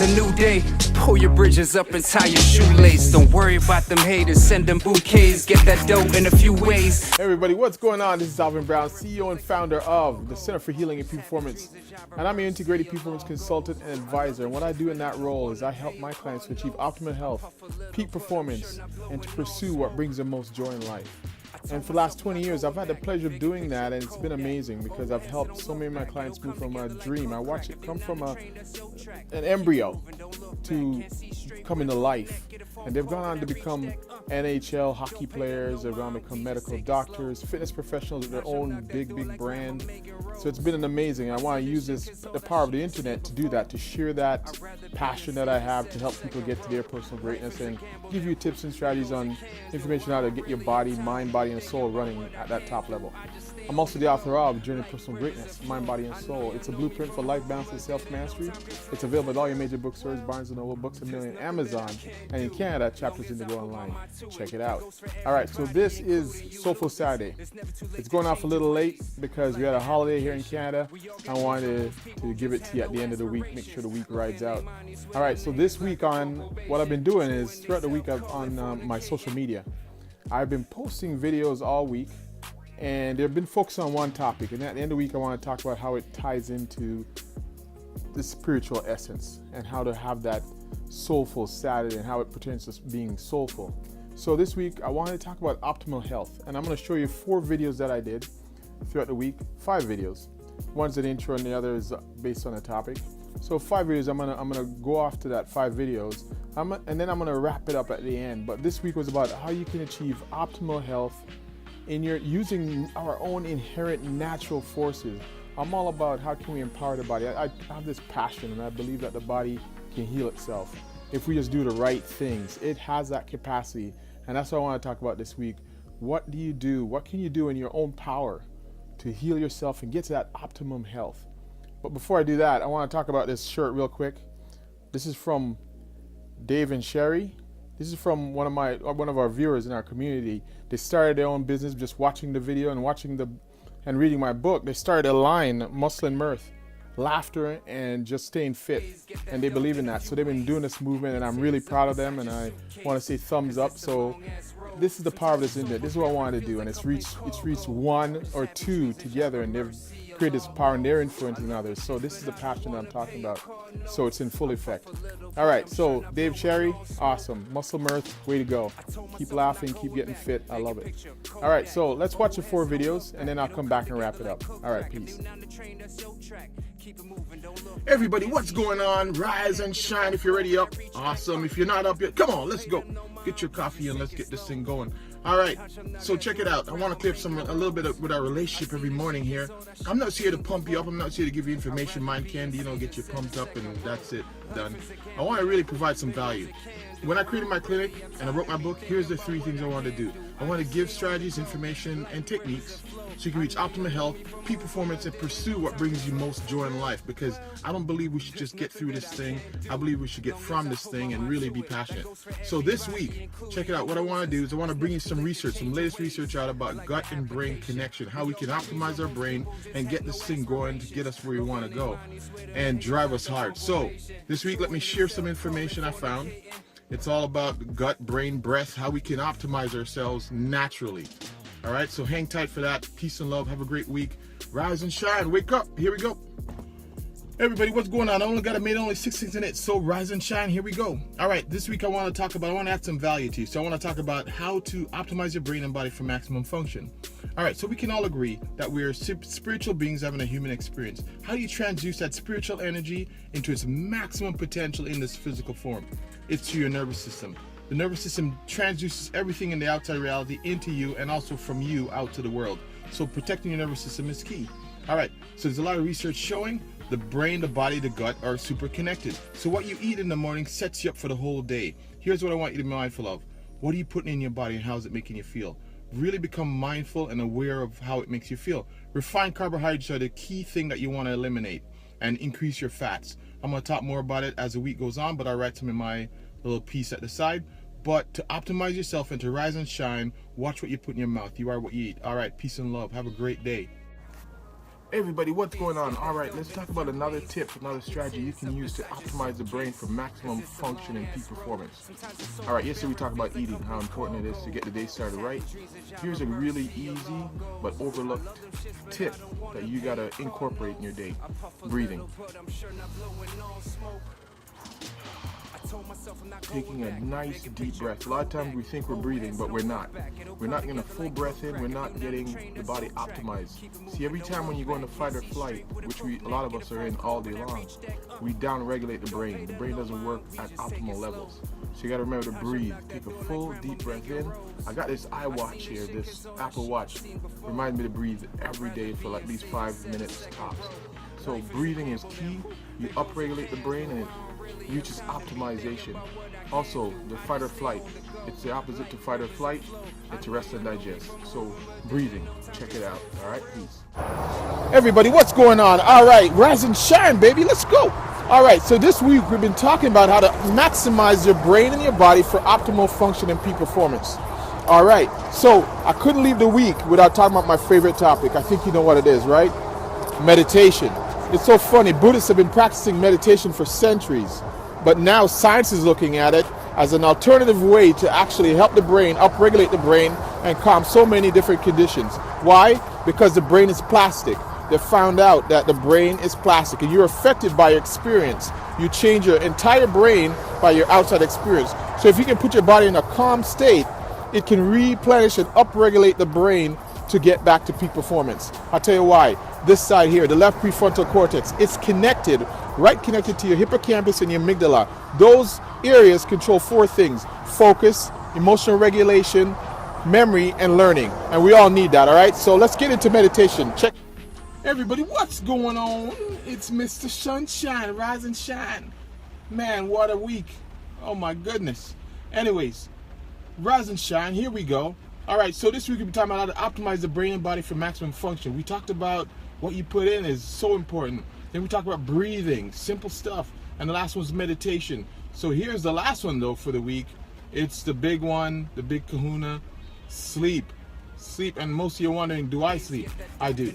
is a new day. Pull your bridges up and tie your shoelace. Don't worry about them haters, send them bouquets. Get that dough in a few ways. Hey everybody, what's going on? This is Alvin Brown, CEO and founder of the Center for Healing and Peak Performance. And I'm an integrated peak performance consultant and advisor. And what I do in that role is I help my clients to achieve optimal health, peak performance, and to pursue what brings them most joy in life. And for the last 20 years, I've had the pleasure of doing that, and it's been amazing because I've helped so many of my clients move from a dream. I watch it come from an embryo to coming to life. And they've gone on to become NHL hockey players, they've gone to become medical doctors, fitness professionals with their own big brand. So it's been amazing. I want to use the power of the internet to do that, to share that passion that I have to help people get to their personal greatness and give you tips and strategies on information how to get your body, mind, body, and soul running at that top level. I'm also the author of Journey to Personal Greatness, Mind, Body, and Soul. It's a blueprint for life balance and self-mastery. It's available at all your major bookstores, Barnes & Noble, Books A Million, Amazon, and in Canada, Chapters Indigo Online. Check it out. All right, so this is Soulful Saturday. It's going off a little late because we had a holiday here in Canada. I wanted to give it to you at the end of the week, make sure the week rides out. All right, so this week on what I've been doing is throughout the week on my social media, I've been posting videos all week. And they've been focused on one topic, and at the end of the week I want to talk about how it ties into the spiritual essence and how to have that soulful Saturday and how it pertains to being soulful. So this week I wanted to talk about optimal health, and I'm going to show you 4 videos that I did throughout the week, 5 videos. One's an intro and the other is based on a topic. So 5 videos, I'm gonna go off to that 5 videos, and then I'm gonna wrap it up at the end. But this week was about how you can achieve optimal health in your using our own inherent natural forces. I'm all about how can we empower the body. I have this passion, and I believe that the body can heal itself if we just do the right things. It has that capacity, and that's what I want to talk about this week. What do you do? What can you do in your own power to heal yourself and get to that optimum health? But before I do that, I want to talk about this shirt real quick. This is from Dave and Sherry. This is from one of our viewers in our community. They started their own business just watching the video and reading my book. They started a line, Muscle and Mirth, laughter and just staying fit, and they believe in that. So they've been doing this movement, and I'm really proud of them, and I want to say thumbs up. So this is the power of this internet. This is what I wanted to do, and it's reached 1 or 2 together, and they've created this power, and they're influencing others. So this is the passion that I'm talking about. So it's in full effect. All right, so Dave Cherry, awesome. Muscle Mirth, way to go. Keep laughing, keep getting fit. I love it. All right, so let's watch the 4 videos, and then I'll come back and wrap it up. All right, peace. Everybody, what's going on? Rise and shine if you're already up. Awesome. If you're not up yet, come on, let's go. Get your coffee and let's get this thing going. All right, so check it out. I want to clear up a little bit with our relationship every morning here. I'm not here to pump you up. I'm not here to give you information, mind candy, get you pumped up and that's it, done. I want to really provide some value. When I created my clinic and I wrote my book, here's the 3 things I want to do. I want to give strategies, information, and techniques so you can reach optimal health, peak performance, and pursue what brings you most joy in life, because I don't believe we should just get through this thing. I believe we should get from this thing and really be passionate. So this week, check it out. What I want to do is I want to bring you some latest research out about gut and brain connection, how we can optimize our brain and get this thing going to get us where we want to go and drive us hard. So this week, let me share some information I found. It's all about gut, brain, breath, how we can optimize ourselves naturally. All right, so hang tight for that. Peace and love. Have a great week. Rise and shine. Wake up. Here we go. Everybody, what's going on? I only got it made only 6 things in it, so rise and shine. Here we go. All right, this week I want to add some value to you. So I want to talk about how to optimize your brain and body for maximum function. All right, so we can all agree that we're spiritual beings having a human experience. How do you transduce that spiritual energy into its maximum potential in this physical form? It's through your nervous system. The nervous system transduces everything in the outside reality into you and also from you out to the world. So protecting your nervous system is key. All right, so there's a lot of research showing the brain, the body, the gut are super connected. So what you eat in the morning sets you up for the whole day. Here's what I want you to be mindful of. What are you putting in your body and how is it making you feel? Really become mindful and aware of how it makes you feel. Refined carbohydrates are the key thing that you want to eliminate and increase your fats. I'm going to talk more about it as the week goes on, but I'll write some in my little piece at the side. But to optimize yourself and to rise and shine, watch what you put in your mouth. You are what you eat. All right, peace and love. Have a great day. Hey everybody, what's going on? All right, let's talk about another tip, another strategy you can use to optimize the brain for maximum function and peak performance. All right, yesterday we talked about eating, how important it is to get the day started right. Here's a really easy but overlooked tip that you gotta incorporate in your day: breathing. Taking a nice deep breath. A lot of times we think we're breathing, but we're not. We're not getting a full breath in. We're not getting the body optimized. See, every time when you go into fight or flight, which a lot of us are in all day long, we down-regulate the brain. The brain doesn't work at optimal levels. So you got to remember to breathe. Take a full deep breath in. I got this iWatch here, this Apple Watch. Reminds me to breathe every day for at least 5 minutes tops. So breathing is key. You upregulate the brain and it reaches optimization. Also, the fight or flight, it's the opposite to fight or flight. It's rest and digest. So breathing, check it out. All right, peace. Everybody, what's going on? All right, rise and shine, baby. Let's go. All right, so this week we've been talking about how to maximize your brain and your body for optimal function and peak performance. All right, so I couldn't leave the week without talking about my favorite topic. I think you know what it is, right? Meditation. It's so funny, Buddhists have been practicing meditation for centuries, but now science is looking at it as an alternative way to actually help the brain, upregulate the brain, and calm so many different conditions. Why? Because the brain is plastic. They found out that the brain is plastic and you're affected by your experience. You change your entire brain by your outside experience. So if you can put your body in a calm state, it can replenish and upregulate the brain to get back to peak performance. I'll tell you why. This side here, the left prefrontal cortex, it's connected, right connected to your hippocampus and your amygdala. Those areas control 4 things: focus, emotional regulation, memory, and learning. And we all need that, all right? So let's get into meditation. Check. Everybody, what's going on? It's Mr. Sunshine, rise and shine. Man, what a week. Oh my goodness. Anyways, rise and shine, here we go. All right, so this week we'll be talking about how to optimize the brain and body for maximum function. We talked about what you put in is so important. Then we talked about breathing, simple stuff. And the last one's meditation. So here's the last one though for the week. It's the big one, the big kahuna, sleep. Sleep, and most of you are wondering, do I sleep? I do.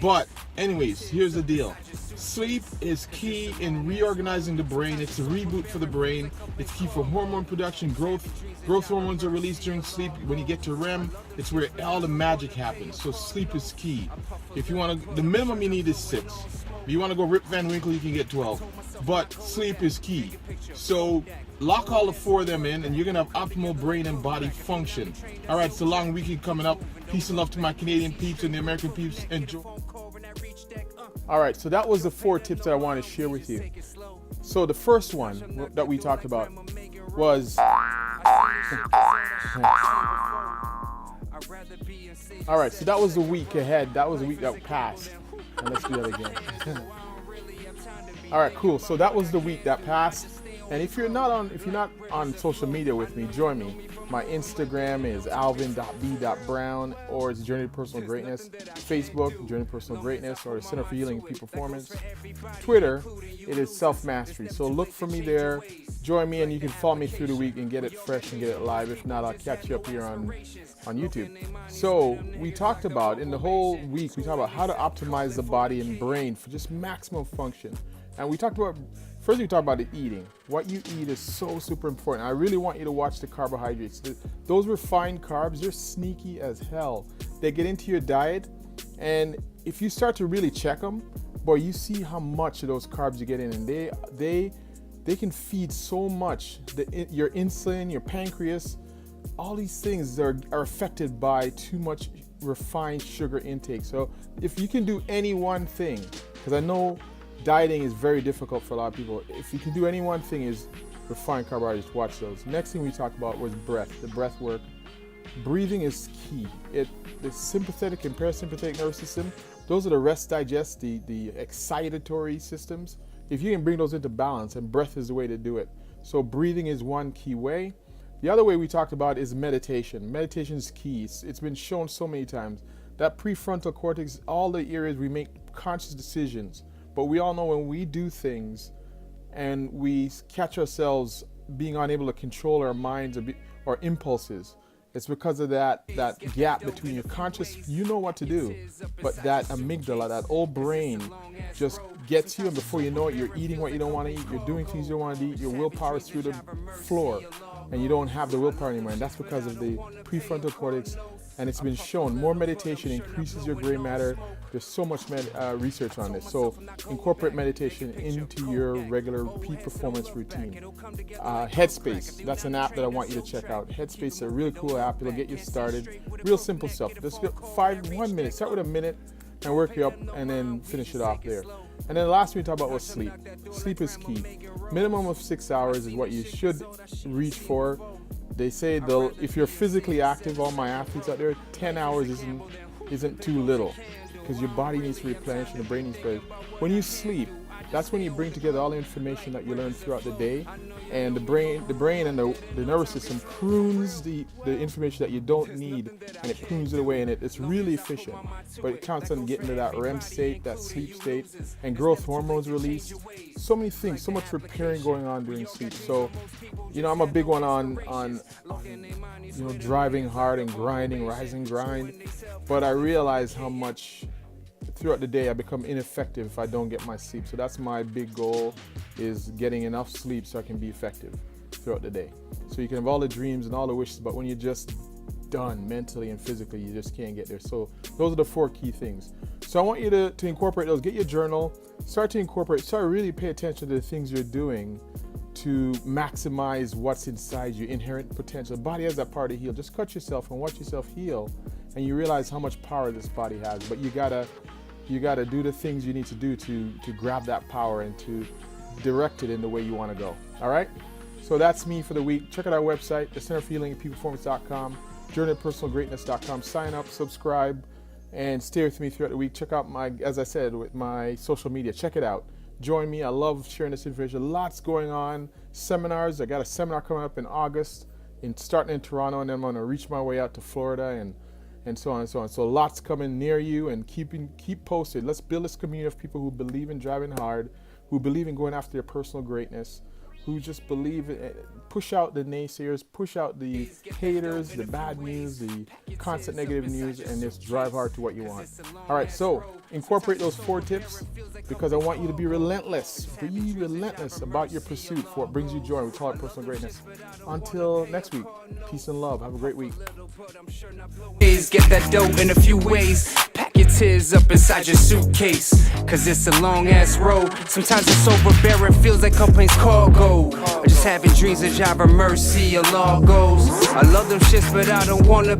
But anyways, here's the deal. Sleep is key in reorganizing the brain. It's a reboot for the brain. It's key for hormone production, growth. Growth hormones are released during sleep. When you get to REM, it's where all the magic happens. So sleep is key. If you want to, the minimum you need is 6. If you want to go Rip Van Winkle, you can get 12. But sleep is key. So lock all the 4 of them in and you're going to have optimal brain and body function. All right, it's a long weekend coming up. Peace and love to my Canadian peeps and the American peeps. Enjoy. All right, so that was the 4 tips that I wanted to share with you. So the first one that we talked about was... All right, so that was the week ahead. That was the week that passed. And let's do that again. All right, cool. So that was the week that passed. And if you're not on social media with me, join me. My Instagram is alvin.b.brown, or it's Journey to Personal Greatness. Facebook, Journey to Personal Greatness, or the Center for Healing and Peak Performance. Twitter, it is Self Mastery. So look for me there. Join me, and you can follow me through the week and get it fresh and get it live. If not, I'll catch you up here on YouTube. So we talked about, in the whole week, we talked about how to optimize the body and brain for just maximum function. And we talked about, first we talked about the eating. What you eat is so super important. I really want you to watch the carbohydrates. Those refined carbs, they're sneaky as hell. They get into your diet, and if you start to really check them, boy, you see how much of those carbs you get in, and they can feed so much. Your insulin, your pancreas, all these things are affected by too much refined sugar intake. So if you can do any one thing, because I know dieting is very difficult for a lot of people. If you can do any one thing is refined carbohydrates, watch those. Next thing we talked about was breath, the breath work. Breathing is key. The sympathetic and parasympathetic nervous system, those are the rest, digest, the excitatory systems. If you can bring those into balance, and breath is the way to do it. So breathing is one key way. The other way we talked about is meditation. Meditation is key. It's been shown so many times. That prefrontal cortex, all the areas we make conscious decisions. But we all know when we do things and we catch ourselves being unable to control our minds or impulses, It's because of that gap between your conscious, you know what to do, but that amygdala, that old brain, just gets you, and before you know it, you're eating what you don't want to eat, you're doing things you don't want to eat, your willpower is through the floor, and you don't have the willpower anymore. And that's because of the prefrontal cortex. And it's been shown more meditation increases your gray matter. There's so much research on this. So incorporate meditation into your regular peak performance routine. Headspace, that's an app that I want you to check out. Headspace is a really cool app. It'll get you started. Real simple stuff. Just get 1 minute. Start with a minute and work you up, and then finish it off there. And then the last thing we talked about was sleep. Sleep is key. Minimum of 6 hours is what you should reach for. They say if you're physically active, all my athletes out there, 10 hours isn't too little, because your body needs to replenish and the brain needs to replenish. When you sleep, that's when you bring together all the information that you learn throughout the day, and the brain and the nervous system prunes the information that you don't need, and it prunes it away, and it's really efficient. But it counts on getting to that REM state, that sleep state, and growth hormones released. So many things, so much repairing going on during sleep. So, I'm a big one on driving hard and grinding, rise and grind. But I realize how much throughout the day I become ineffective if I don't get my sleep. So that's my big goal, is getting enough sleep so I can be effective throughout the day. So you can have all the dreams and all the wishes, but when you're just done mentally and physically, you just can't get there. So those are the 4 key things. So I want you to incorporate those. Get your journal, start really pay attention to the things you're doing to maximize what's inside you, inherent potential. The body has that power to heal. Just cut yourself and watch yourself heal, and you realize how much power this body has. But you gotta do the things you need to do to grab that power and to direct it in the way you want to go. All right? So that's me for the week. Check out our website, the Center for Healing and peakperformance.com, journeytopersonalgreatness.com. Sign up, subscribe, and stay with me throughout the week. Check out as I said, with my social media. Check it out. Join me. I love sharing this information. Lots going on. Seminars. I got a seminar coming up in August, starting in Toronto, and then I'm going to reach my way out to Florida and so on and so on. So lots coming near you, and keep posted. Let's build this community of people who believe in driving hard, who believe in going after their personal greatness, who just believe, push out the naysayers, push out the haters, the bad news, the constant negative news, and just drive hard to what you want. All right, so incorporate those 4 tips, because I want you to be relentless. Be relentless about your pursuit for what brings you joy. We call it personal greatness. Until next week, peace and love. Have a great week. Get that dough in a few ways. Pack your tears up inside your suitcase, cause it's a long ass road. Sometimes it's overbearing, feels like companies cargo. Or just having dreams of job or mercy or law goals. I love them shits, but I don't wanna